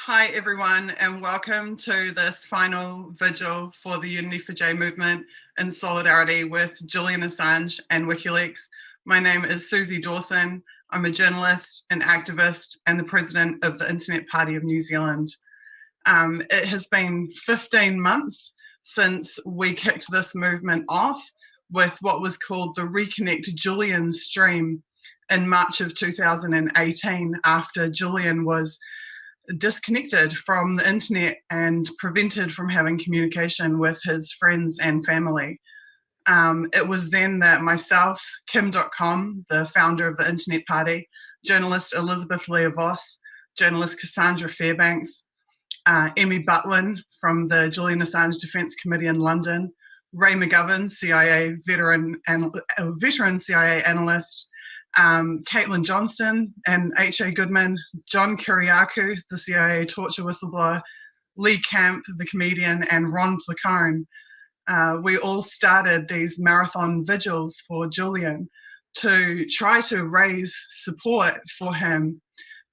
Hi everyone, and welcome to this final vigil for the Unity for J movement in solidarity with Julian Assange and WikiLeaks. My name is Suzie Dawson. I'm a journalist, an activist, and the president of the Internet Party of New Zealand. It has been 15 months since we kicked this movement off with what was called the Reconnect Julian stream in March of 2018, after Julian was disconnected from the internet and prevented from having communication with his friends and family. It was then that myself, Kim.com, the founder of the Internet Party, journalist Elizabeth Leah Voss, journalist Cassandra Fairbanks, Emmy Butlin from the Julian Assange Defence Committee in London, Ray McGovern, CIA veteran CIA analyst, Caitlin Johnston and H.A. Goodman, John Kiriakou, the CIA torture whistleblower, Lee Camp, the comedian, and Ron Placone. We all started these marathon vigils for Julian to try to raise support for him,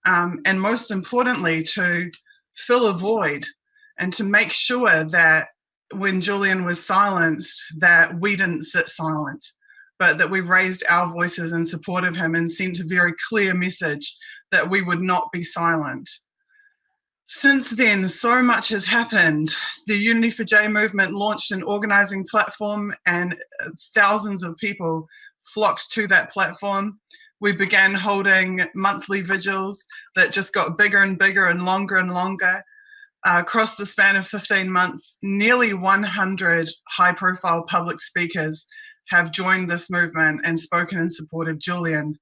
and most importantly, to fill a void and to make sure that when Julian was silenced, that we didn't sit silent, but that we raised our voices in support of him and sent a very clear message that we would not be silent. Since then, so much has happened. The Unity for J movement launched an organising platform, and thousands of people flocked to that platform. We began holding monthly vigils that just got bigger and bigger and longer. Across the span of 15 months, nearly 100 high-profile public speakers have joined this movement and spoken in support of Julian.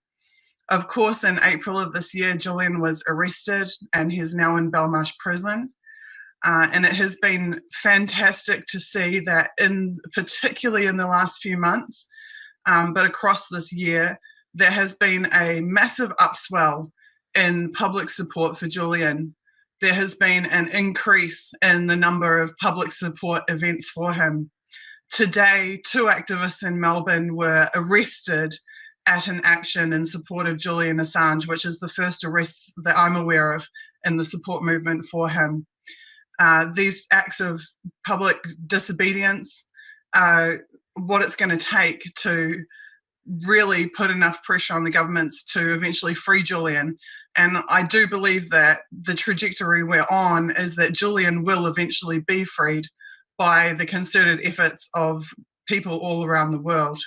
Of course, in April of this year, Julian was arrested and he's now in Belmarsh prison. And it has been fantastic to see that, particularly in the last few months, but across this year, there has been a massive upswell in public support for Julian. There has been an increase in the number of public support events for him. Today, 2 activists in Melbourne were arrested at an action in support of Julian Assange, which is the first arrest that I'm aware of in the support movement for him. These acts of public disobedience are what it's going to take to really put enough pressure on the governments to eventually free Julian. And I do believe that the trajectory we're on is that Julian will eventually be freed by the concerted efforts of people all around the world.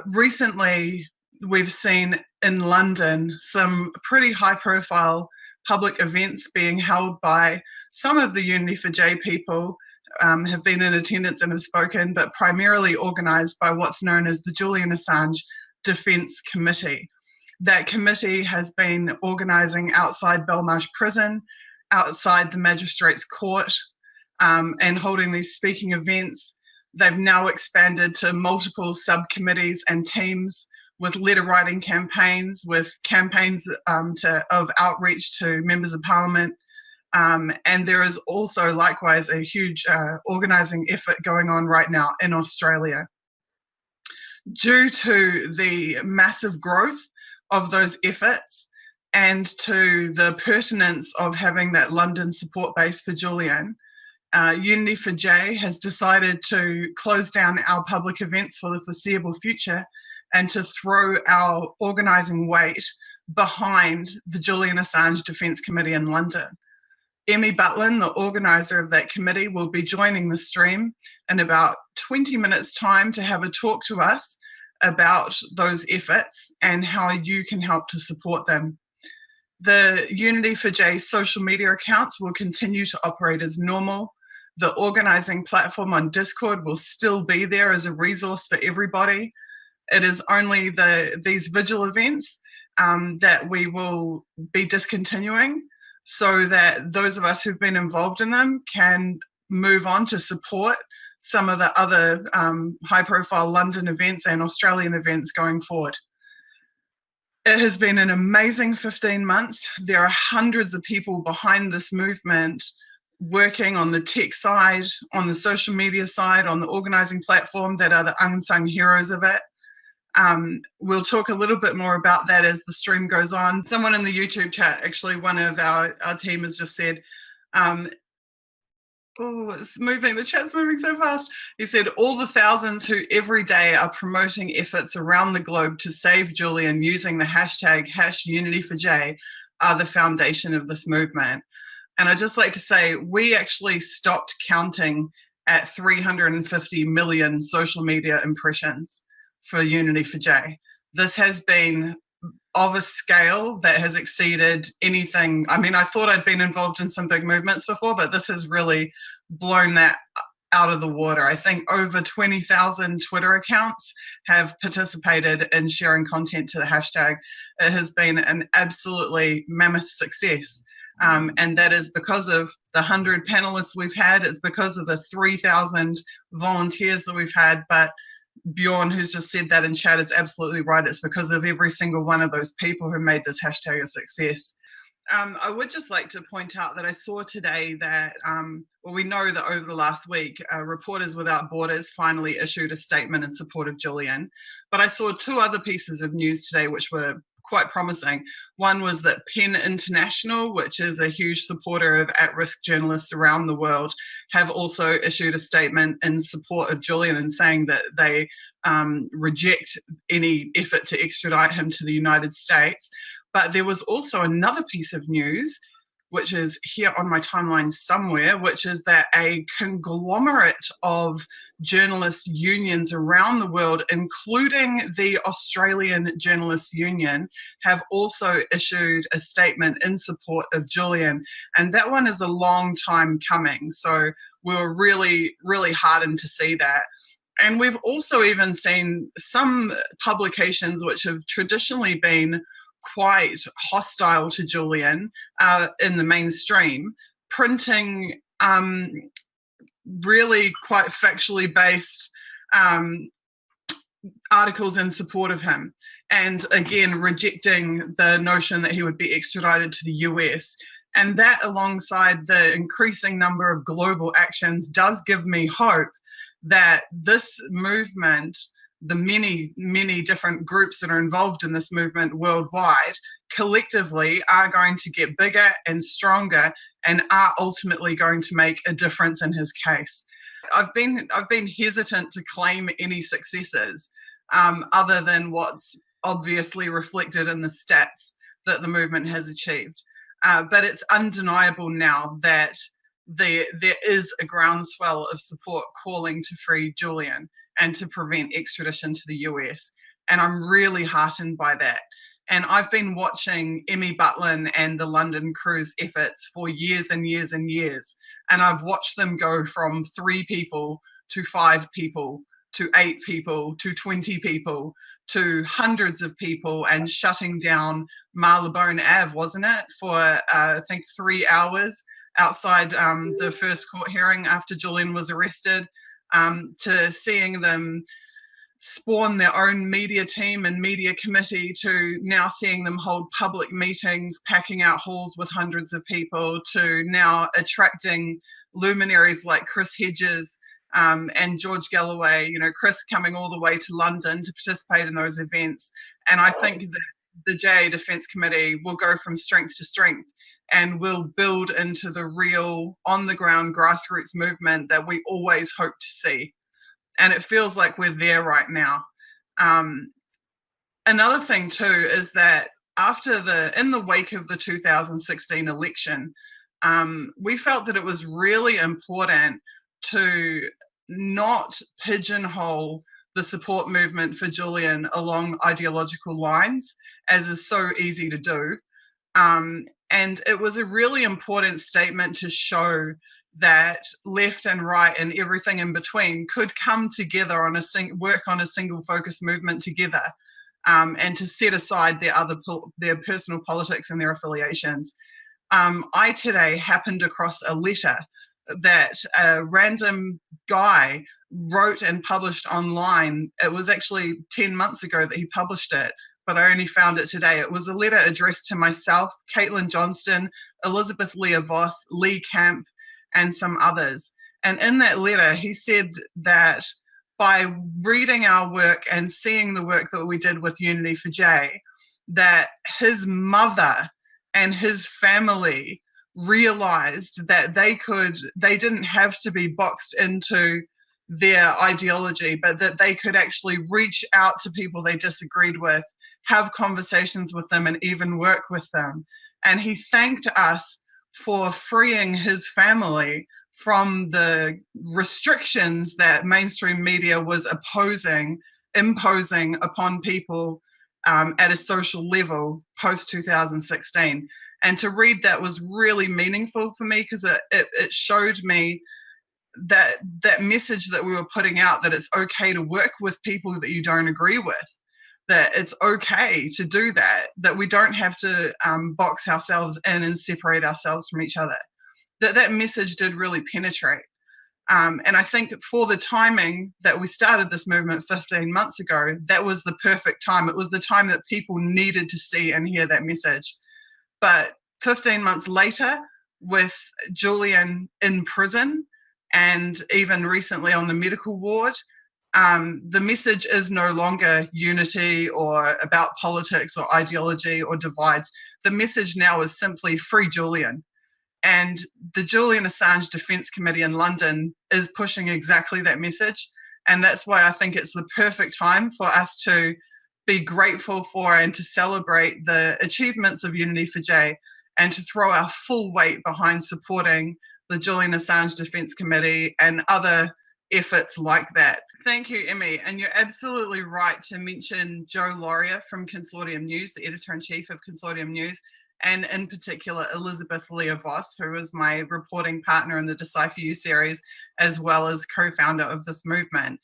Recently, we've seen in London some pretty high-profile public events being held by some of the Unity for J people, have been in attendance and have spoken, but primarily organised by what's known as the Julian Assange Defence Committee. That committee has been organising outside Belmarsh Prison, outside the Magistrates Court, and holding these speaking events. They've now expanded to multiple subcommittees and teams with letter writing campaigns, with campaigns of outreach to members of parliament. And there is also likewise a huge organising effort going on right now in Australia. Due to the massive growth of those efforts and to the pertinence of having that London support base for Julian, Unity for J has decided to close down our public events for the foreseeable future and to throw our organising weight behind the Julian Assange Defence Committee in London. Emmy Butlin, the organiser of that committee, will be joining the stream in about 20 minutes' time to have a talk to us about those efforts and how you can help to support them. The Unity for J social media accounts will continue to operate as normal. The organising platform on Discord will still be there as a resource for everybody. It is only these vigil events that we will be discontinuing, so that those of us who've been involved in them can move on to support some of the other high-profile London events and Australian events going forward. It has been an amazing 15 months. There are hundreds of people behind this movement working on the tech side, on the social media side, on the organising platform, that are the unsung heroes of it. We'll talk a little bit more about that as the stream goes on. Someone in the YouTube chat, actually one of our team has just said, it's moving, the chat's moving so fast. He said, all the thousands who every day are promoting efforts around the globe to save Julian using the hashtag #UnityForJ are the foundation of this movement. And I'd just like to say, we actually stopped counting at 350 million social media impressions for Unity4J. This has been of a scale that has exceeded anything. I mean, I thought I'd been involved in some big movements before, but this has really blown that out of the water. I think over 20,000 Twitter accounts have participated in sharing content to the hashtag. It has been an absolutely mammoth success. And that is because of the 100 panelists we've had. It's because of the 3,000 volunteers that we've had. But Bjorn, who's just said that in chat, is absolutely right. It's because of every single one of those people who made this hashtag a success. I would just like to point out that I saw today that, we know that over the last week, Reporters Without Borders finally issued a statement in support of Julian. But I saw two other pieces of news today which were quite promising. One was that PEN International, which is a huge supporter of at-risk journalists around the world, have also issued a statement in support of Julian and saying that they reject any effort to extradite him to the United States. But there was also another piece of news, which is here on my timeline somewhere, which is that a conglomerate of journalist unions around the world, including the Australian Journalists Union, have also issued a statement in support of Julian. And that one is a long time coming. So we were really, really heartened to see that. And we've also even seen some publications which have traditionally been quite hostile to Julian in the mainstream, printing really quite factually based articles in support of him, and again rejecting the notion that he would be extradited to the US. And that, alongside the increasing number of global actions, does give me hope that this movement, the many, many different groups that are involved in this movement worldwide, collectively are going to get bigger and stronger and are ultimately going to make a difference in his case. I've been hesitant to claim any successes other than what's obviously reflected in the stats that the movement has achieved. But it's undeniable now that there is a groundswell of support calling to free Julian and to prevent extradition to the US. And I'm really heartened by that. And I've been watching Emmy Butlin and the London crew's efforts for years and years and years. And I've watched them go from 3 people to 5 people to 8 people to 20 people to hundreds of people, and shutting down Marylebone Ave, wasn't it, for I think 3 hours outside the first court hearing after Julian was arrested. To seeing them spawn their own media team and media committee, to now seeing them hold public meetings, packing out halls with hundreds of people, to now attracting luminaries like Chris Hedges and George Galloway, Chris coming all the way to London to participate in those events. And I think that the JA Defence Committee will go from strength to strength and will build into the real on-the-ground grassroots movement that we always hope to see. And it feels like we're there right now. Another thing too is that in the wake of the 2016 election, we felt that it was really important to not pigeonhole the support movement for Julian along ideological lines, as is so easy to do. And it was a really important statement to show that left and right and everything in between could come together on work on a single focus movement together, and to set aside their personal politics and their affiliations. I today happened across a letter that a random guy wrote and published online. It was actually 10 months ago that he published it, but I only found it today. It was a letter addressed to myself, Caitlin Johnston, Elizabeth Leah Voss, Lee Camp, and some others. And in that letter, he said that by reading our work and seeing the work that we did with Unity for Jay, that his mother and his family realized that they didn't have to be boxed into their ideology, but that they could actually reach out to people they disagreed with, have conversations with them, and even work with them. And he thanked us for freeing his family from the restrictions that mainstream media was imposing upon people at a social level post 2016. And to read that was really meaningful for me, because it showed me that message that we were putting out, that it's okay to work with people that you don't agree with, that it's okay to do that, that we don't have to box ourselves in and separate ourselves from each other. That message did really penetrate. And I think for the timing that we started this movement 15 months ago, that was the perfect time. It was the time that people needed to see and hear that message. But 15 months later, with Julian in prison and even recently on the medical ward, the message is no longer unity or about politics or ideology or divides. The message now is simply free Julian. And the Julian Assange Defence Committee in London is pushing exactly that message. And that's why I think it's the perfect time for us to be grateful for and to celebrate the achievements of Unity for Jay, and to throw our full weight behind supporting the Julian Assange Defence Committee and other efforts like that. Thank you, Emmy. And you're absolutely right to mention Joe Laurier from Consortium News, the editor-in-chief of Consortium News, and in particular Elizabeth Leah Voss, who is my reporting partner in the Decipher You series, as well as co-founder of this movement.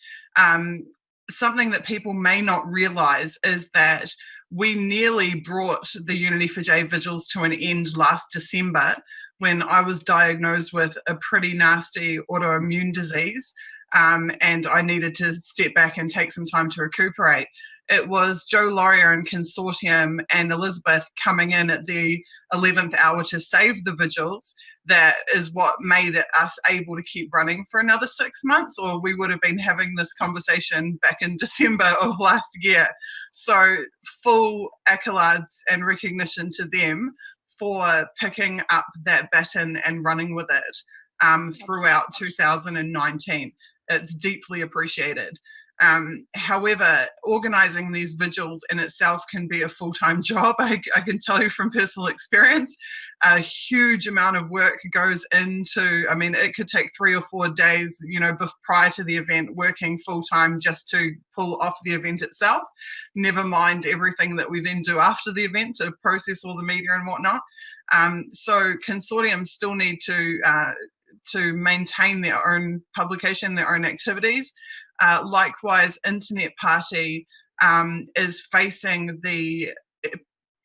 Something that people may not realise is that we nearly brought the Unity for Jay vigils to an end last December, when I was diagnosed with a pretty nasty autoimmune disease, and I needed to step back and take some time to recuperate. It was Joe Laurier and Consortium and Elizabeth coming in at the 11th hour to save the vigils that is what made us able to keep running for another 6 months, or we would have been having this conversation back in December of last year. So full accolades and recognition to them for picking up that baton and running with it throughout 2019. It's deeply appreciated. However, organising these vigils in itself can be a full-time job. I can tell you from personal experience, a huge amount of work goes into, I mean, it could take 3 or 4 days, prior to the event, working full-time just to pull off the event itself, never mind everything that we then do after the event to process all the media and whatnot. So consortiums still need to maintain their own publication, their own activities. Likewise, Internet Party is facing the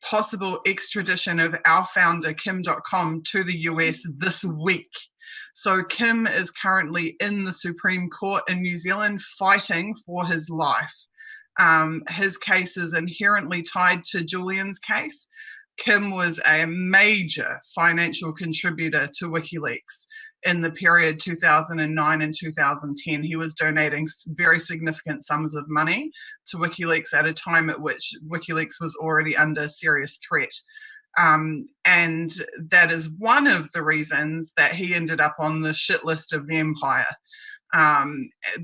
possible extradition of our founder, Kim.com, to the US this week. So Kim is currently in the Supreme Court in New Zealand fighting for his life. His case is inherently tied to Julian's case. Kim was a major financial contributor to WikiLeaks in the period 2009 and 2010. He was donating very significant sums of money to WikiLeaks at a time at which WikiLeaks was already under serious threat. And that is one of the reasons that he ended up on the shit list of the empire.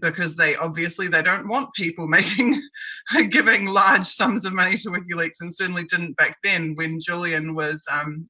Because they don't want people giving large sums of money to WikiLeaks, and certainly didn't back then when Julian was,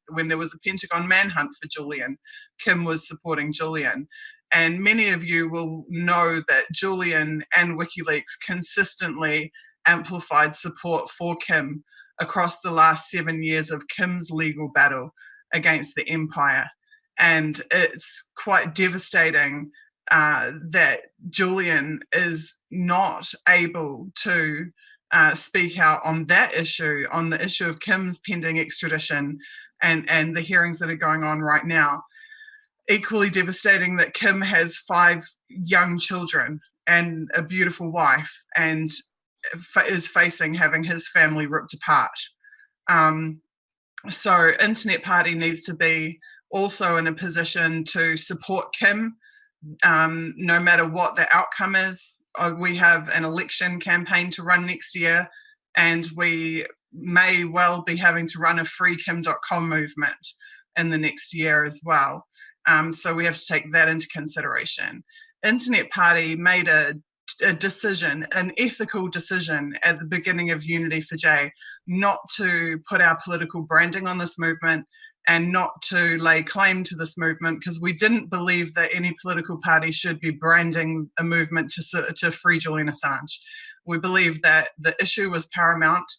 when there was a Pentagon manhunt for Julian. Kim was supporting Julian. And many of you will know that Julian and WikiLeaks consistently amplified support for Kim across the last 7 years of Kim's legal battle against the empire. And it's quite devastating that Julian is not able to speak out on that issue, on the issue of Kim's pending extradition and the hearings that are going on right now. Equally devastating that Kim has 5 young children and a beautiful wife, and is facing having his family ripped apart. So Internet Party needs to be also in a position to support Kim, no matter what the outcome is. we have an election campaign to run next year, and we may well be having to run a freekim.com movement in the next year as well. So we have to take that into consideration. Internet Party made a decision, an ethical decision at the beginning of Unity for J, not to put our political branding on this movement and not to lay claim to this movement, because we didn't believe that any political party should be branding a movement to free Julian Assange. We believe that the issue was paramount,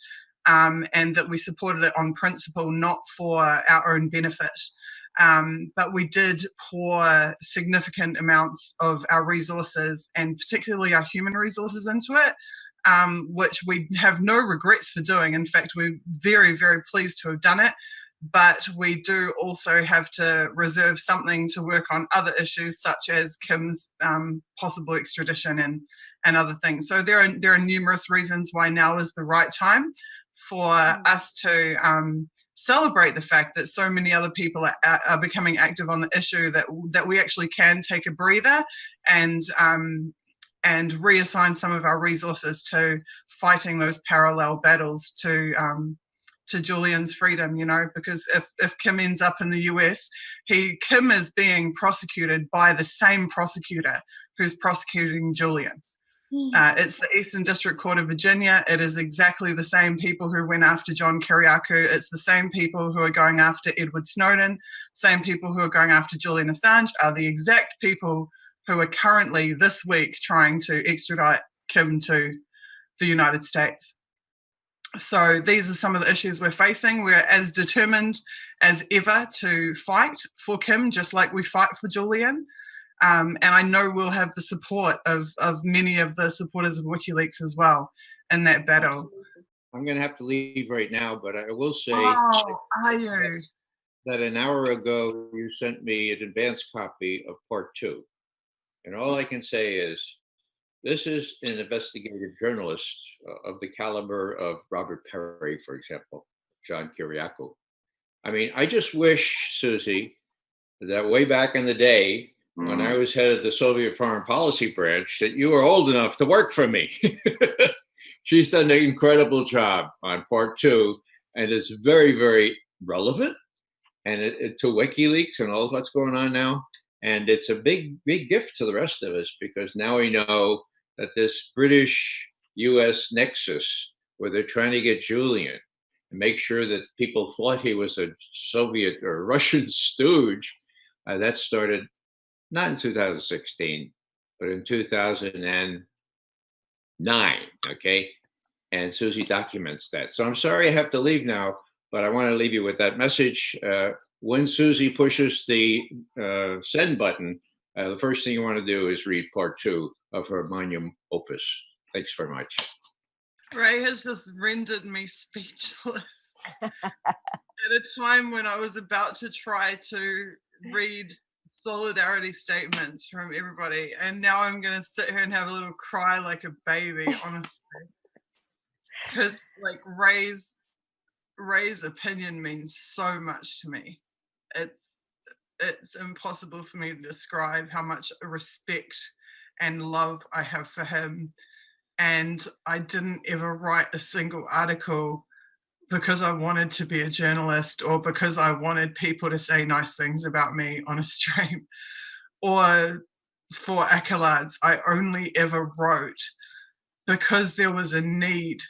and that we supported it on principle, not for our own benefit. But we did pour significant amounts of our resources, and particularly our human resources, into it, which we have no regrets for doing. In fact, we're very, very pleased to have done it. But we do also have to reserve something to work on other issues, such as Kim's possible extradition and other things. So there are numerous reasons why now is the right time for us to celebrate the fact that so many other people are becoming active on the issue, that we actually can take a breather and reassign some of our resources to fighting those parallel battles to Julian's freedom, because if Kim ends up in the US, Kim is being prosecuted by the same prosecutor who's prosecuting Julian. It's the Eastern District Court of Virginia. It is exactly the same people who went after John Kiriakou. It's the same people who are going after Edward Snowden. Same people who are going after Julian Assange are the exact people who are currently this week trying to extradite Kim to the United States. So these are some of the issues we're facing. We're as determined as ever to fight for Kim, just like we fight for Julian. And I know we'll have the support of many of the supporters of WikiLeaks as well in that battle. Absolutely. I'm going to have to leave right now, but I will say that an hour ago you sent me an advance copy of part 2. And all I can say is, this is an investigative journalist of the caliber of Robert Perry, for example, John Kiriakou. I mean, I just wish, Suzie, that way back in the day, when I was head of the Soviet Foreign Policy branch, that you were old enough to work for me. She's done an incredible job on part 2, and it's very, very relevant and to WikiLeaks and all what's going on now. And it's a big, big gift to the rest of us, because now we know that this British-US nexus, where they're trying to get Julian and make sure that people thought he was a Soviet or Russian stooge, that started not in 2016, but in 2009, okay? And Suzie documents that. So I'm sorry I have to leave now, but I want to leave you with that message. When Suzie pushes the send button, the first thing you want to do is read part 2 of her magnum opus. Thanks very much. Ray has just rendered me speechless. At a time when I was about to try to read solidarity statements from everybody, and now I'm going to sit here and have a little cry like a baby, honestly. Because like Ray's opinion means so much to me. It's impossible for me to describe how much respect and love I have for him. And I didn't ever write a single article because I wanted to be a journalist, or because I wanted people to say nice things about me on a stream, or for accolades. I only ever wrote because there was a need.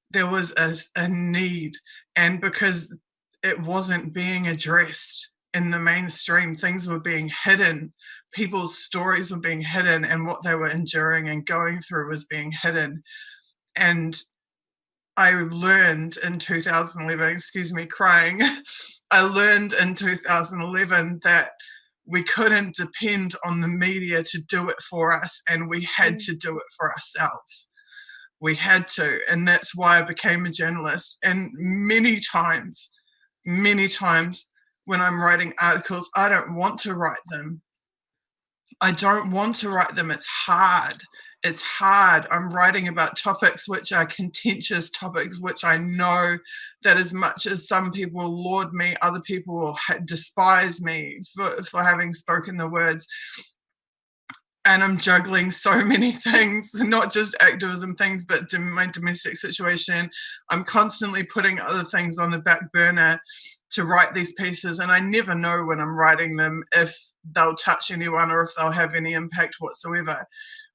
There was a need, and because it wasn't being addressed in the mainstream. Things were being hidden. People's stories were being hidden, and what they were enduring and going through was being hidden. And I learned in 2011, excuse me, crying. I learned in 2011 that we couldn't depend on the media to do it for us, and we had to do it for ourselves. We had to, and that's why I became a journalist. And many times when I'm writing articles, I don't want to write them. I don't want to write them. It's hard. It's hard. I'm writing about topics which are contentious topics, which I know that as much as some people will laud me, other people will despise me for having spoken the words. and I'm juggling so many things, not just activism things, but my domestic situation. I'm constantly putting other things on the back burner to write these pieces, and I never know when I'm writing them if they'll touch anyone or if they'll have any impact whatsoever.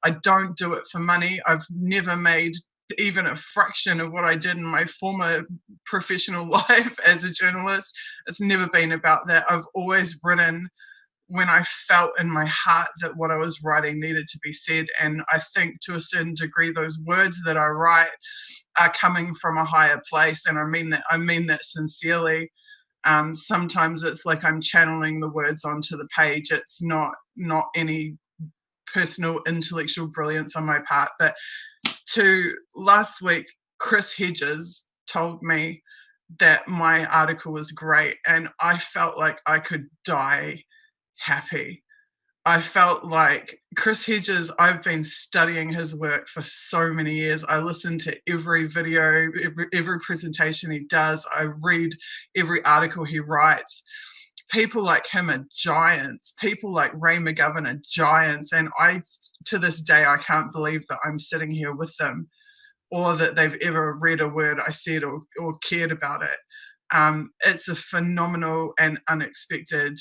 I don't do it for money. I've never made even a fraction of what I did in my former professional life as a journalist. It's never been about that. I've always written when I felt in my heart that what I was writing needed to be said. And I think to a certain degree, those words that I write are coming from a higher place. And I mean that sincerely. Sometimes it's like I'm channeling the words onto the page. It's not any personal intellectual brilliance on my part. But to last week, Chris Hedges told me that my article was great, and I felt like I could die happy. I felt like Chris Hedges, I've been studying his work for so many years. I listen to every video, every presentation he does. I read every article he writes. People like him are giants. People like Ray McGovern are giants. And to this day, I can't believe that I'm sitting here with them or that they've ever read a word I said or cared about it. It's a phenomenal and unexpected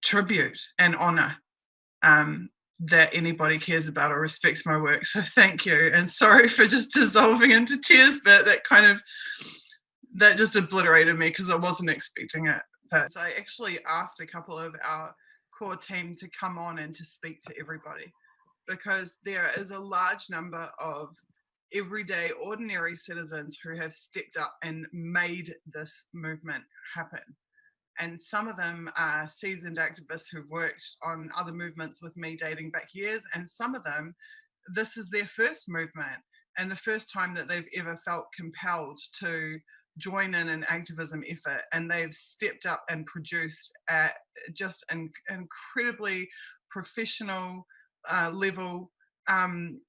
tribute and honor that anybody cares about or respects my work. So thank you. And sorry for just dissolving into tears, but that just obliterated me because I wasn't expecting it. But I actually asked a couple of our core team to come on and to speak to everybody, because there is a large number of everyday, ordinary citizens who have stepped up and made this movement happen. And some of them are seasoned activists who've worked on other movements with me dating back years. And some of them, this is their first movement and the first time that they've ever felt compelled to join in an activism effort. And they've stepped up and produced at just an incredibly professional level, and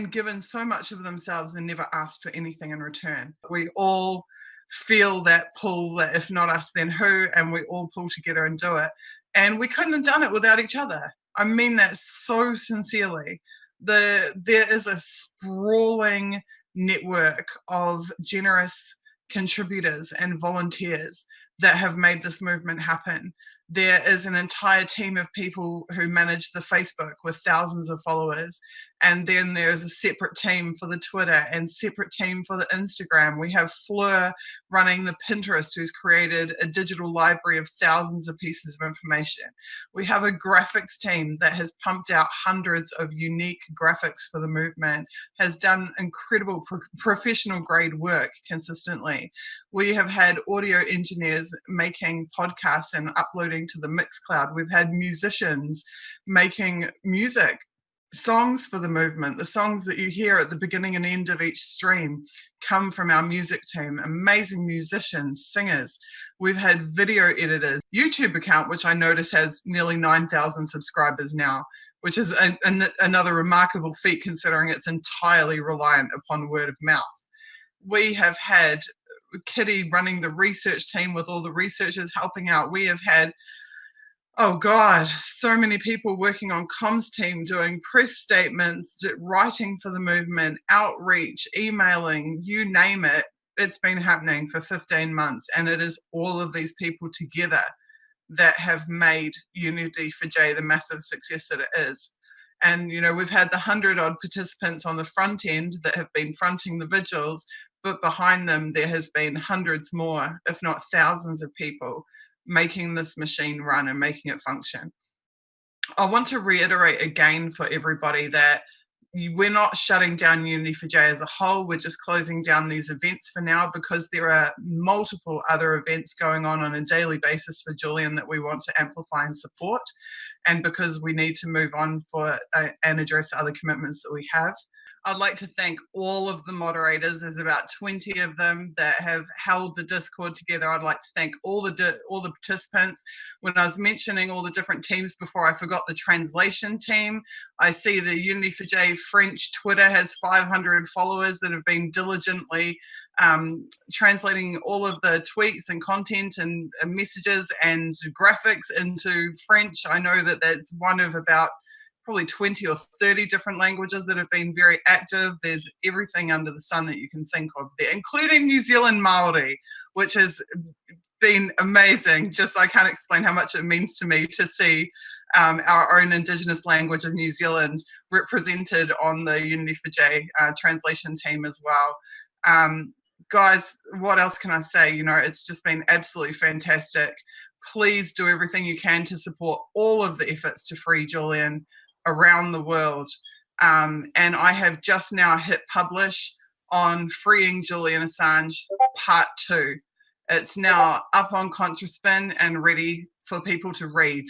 given so much of themselves and never asked for anything in return. We all feel that pull, that if not us, then who, and we all pull together and do it. And we couldn't have done it without each other. I mean that so sincerely. There is a sprawling network of generous contributors and volunteers that have made this movement happen. There is an entire team of people who manage the Facebook with thousands of followers. And then there's a separate team for the Twitter and separate team for the Instagram. We have Fleur running the Pinterest, who's created a digital library of thousands of pieces of information. We have a graphics team that has pumped out hundreds of unique graphics for the movement, has done incredible professional grade work consistently. We have had audio engineers making podcasts and uploading to the Mixcloud. We've had musicians making music, songs for the movement. The songs that you hear at the beginning and end of each stream come from our music team, amazing musicians, singers. We've had video editors, YouTube account, which I notice has nearly 9,000 subscribers now, which is another remarkable feat considering it's entirely reliant upon word of mouth. We have had Kitty running the research team with all the researchers helping out. We have had, oh God, so many people working on comms team, doing press statements, writing for the movement, outreach, emailing, you name it. It's been happening for 15 months. And it is all of these people together that have made Unity for J the massive success that it is. And, you know, we've had the 100-odd participants on the front end that have been fronting the vigils, but behind them there has been hundreds more, if not thousands of people making this machine run and making it function. I want to reiterate again for everybody that we're not shutting down Unity for J as a whole. We're just closing down these events for now because there are multiple other events going on a daily basis for Julian that we want to amplify and support, and because we need to move on and address other commitments that we have. I'd like to thank all of the moderators. There's about 20 of them that have held the Discord together. I'd like to thank all the participants. When I was mentioning all the different teams before, I forgot the translation team. I see the Unity for J French Twitter has 500 followers that have been diligently translating all of the tweets and content and messages and graphics into French. I know that that's one of about probably 20 or 30 different languages that have been very active. There's everything under the sun that you can think of there, including New Zealand Maori, which has been amazing. Just I can't explain how much it means to me to see our own Indigenous language of New Zealand represented on the Unity for J translation team as well. Guys, what else can I say? You know, it's just been absolutely fantastic. Please do everything you can to support all of the efforts to free Julian around the world. And I have just now hit publish on Freeing Julian Assange Part 2. It's now up on Contraspin and ready for people to read.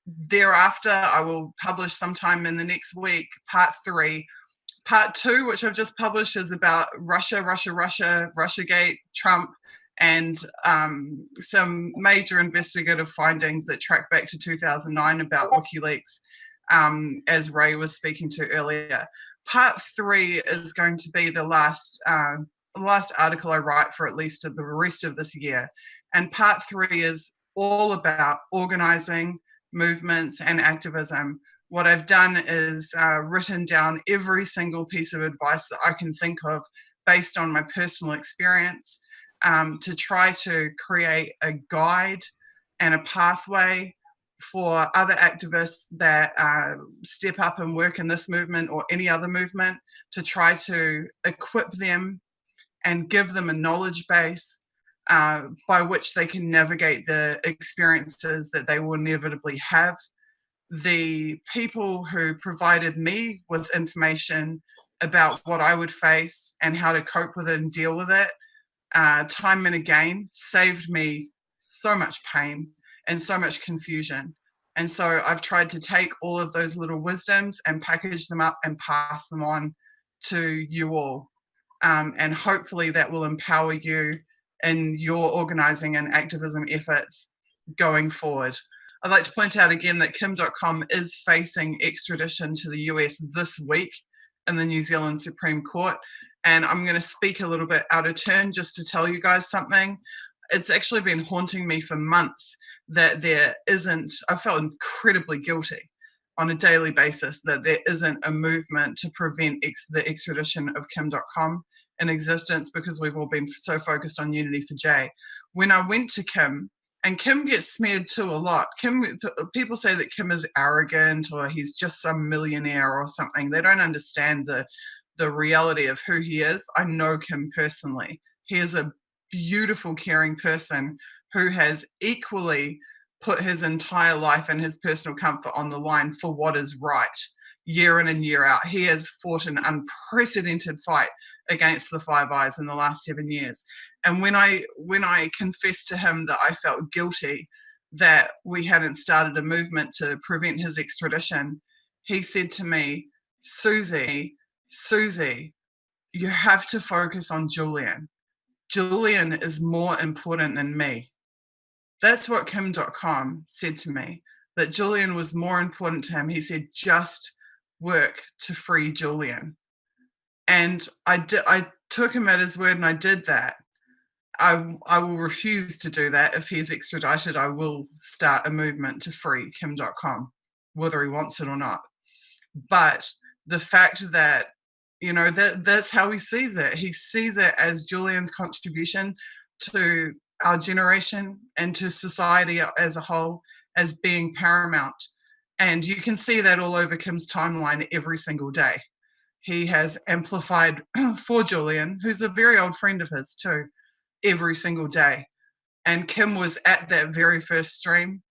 Thereafter, I will publish sometime in the next week, Part 3. Part 2, which I've just published, is about Russiagate, Trump, and some major investigative findings that track back to 2009 about WikiLeaks, as Ray was speaking to earlier. Part 3 is going to be the last article I write for at least the rest of this year. And Part 3 is all about organizing movements and activism. What I've done is written down every single piece of advice that I can think of based on my personal experience, to try to create a guide and a pathway for other activists that step up and work in this movement or any other movement, to try to equip them and give them a knowledge base by which they can navigate the experiences that they will inevitably have. The people who provided me with information about what I would face and how to cope with it and deal with it, time and again, saved me so much pain and so much confusion. And so I've tried to take all of those little wisdoms and package them up and pass them on to you all. And hopefully that will empower you in your organizing and activism efforts going forward. I'd like to point out again that Kim.com is facing extradition to the US this week in the New Zealand Supreme Court. And I'm going to speak a little bit out of turn just to tell you guys something. It's actually been haunting me for months that I felt incredibly guilty on a daily basis that there isn't a movement to prevent the extradition of Kim.com in existence, because we've all been so focused on Unity for J. When I went to Kim, and Kim gets smeared too a lot. People say that Kim is arrogant or he's just some millionaire or something. They don't understand the reality of who he is. I know Kim personally. He is a beautiful, caring person who has equally put his entire life and his personal comfort on the line for what is right, year in and year out. He has fought an unprecedented fight against the Five Eyes in the last 7 years. And when I confessed to him that I felt guilty that we hadn't started a movement to prevent his extradition, he said to me, Suzie, you have to focus on Julian. Julian is more important than me. That's what Kim.com said to me, that Julian was more important to him. He said, just work to free Julian. And I took him at his word and I did that. I will refuse to do that. If he's extradited, I will start a movement to free Kim.com, whether he wants it or not. But the fact that, that's how he sees it. He sees it as Julian's contribution to our generation and to society as a whole as being paramount. And you can see that all over Kim's timeline every single day. He has amplified for Julian, who's a very old friend of his too, every single day. And Kim was at that very first stream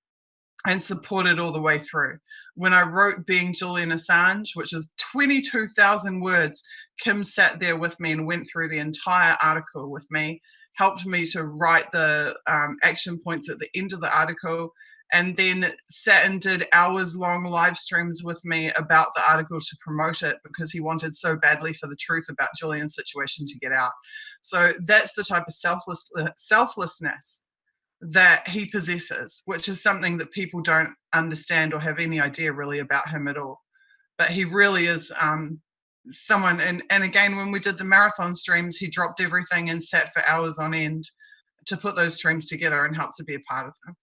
and supported all the way through. When I wrote Being Julian Assange, which is 22,000 words, Kim sat there with me and went through the entire article with me, helped me to write the action points at the end of the article, and then sat and did hours-long live streams with me about the article to promote it because he wanted so badly for the truth about Julian's situation to get out. So that's the type of selflessness that he possesses, which is something that people don't understand or have any idea really about him at all. But he really is someone, and again, when we did the marathon streams, he dropped everything and sat for hours on end to put those streams together and help to be a part of them.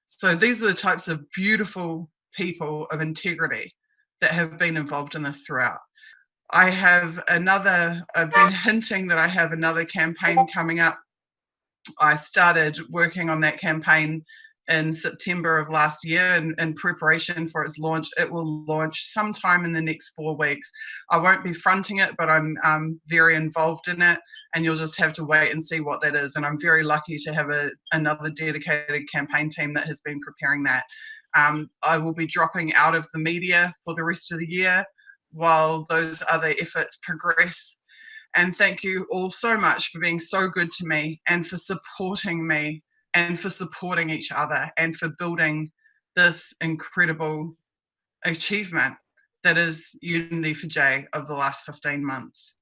So these are the types of beautiful people of integrity that have been involved in this throughout. I've been hinting that I have another campaign coming up. I started working on that campaign in September of last year in preparation for its launch. It will launch sometime in the next 4 weeks. I won't be fronting it, but I'm very involved in it, and you'll just have to wait and see what that is. And I'm very lucky to have another dedicated campaign team that has been preparing that. I will be dropping out of the media for the rest of the year while those other efforts progress. And thank you all so much for being so good to me and for supporting me and for supporting each other and for building this incredible achievement that is Unity for J of the last 15 months.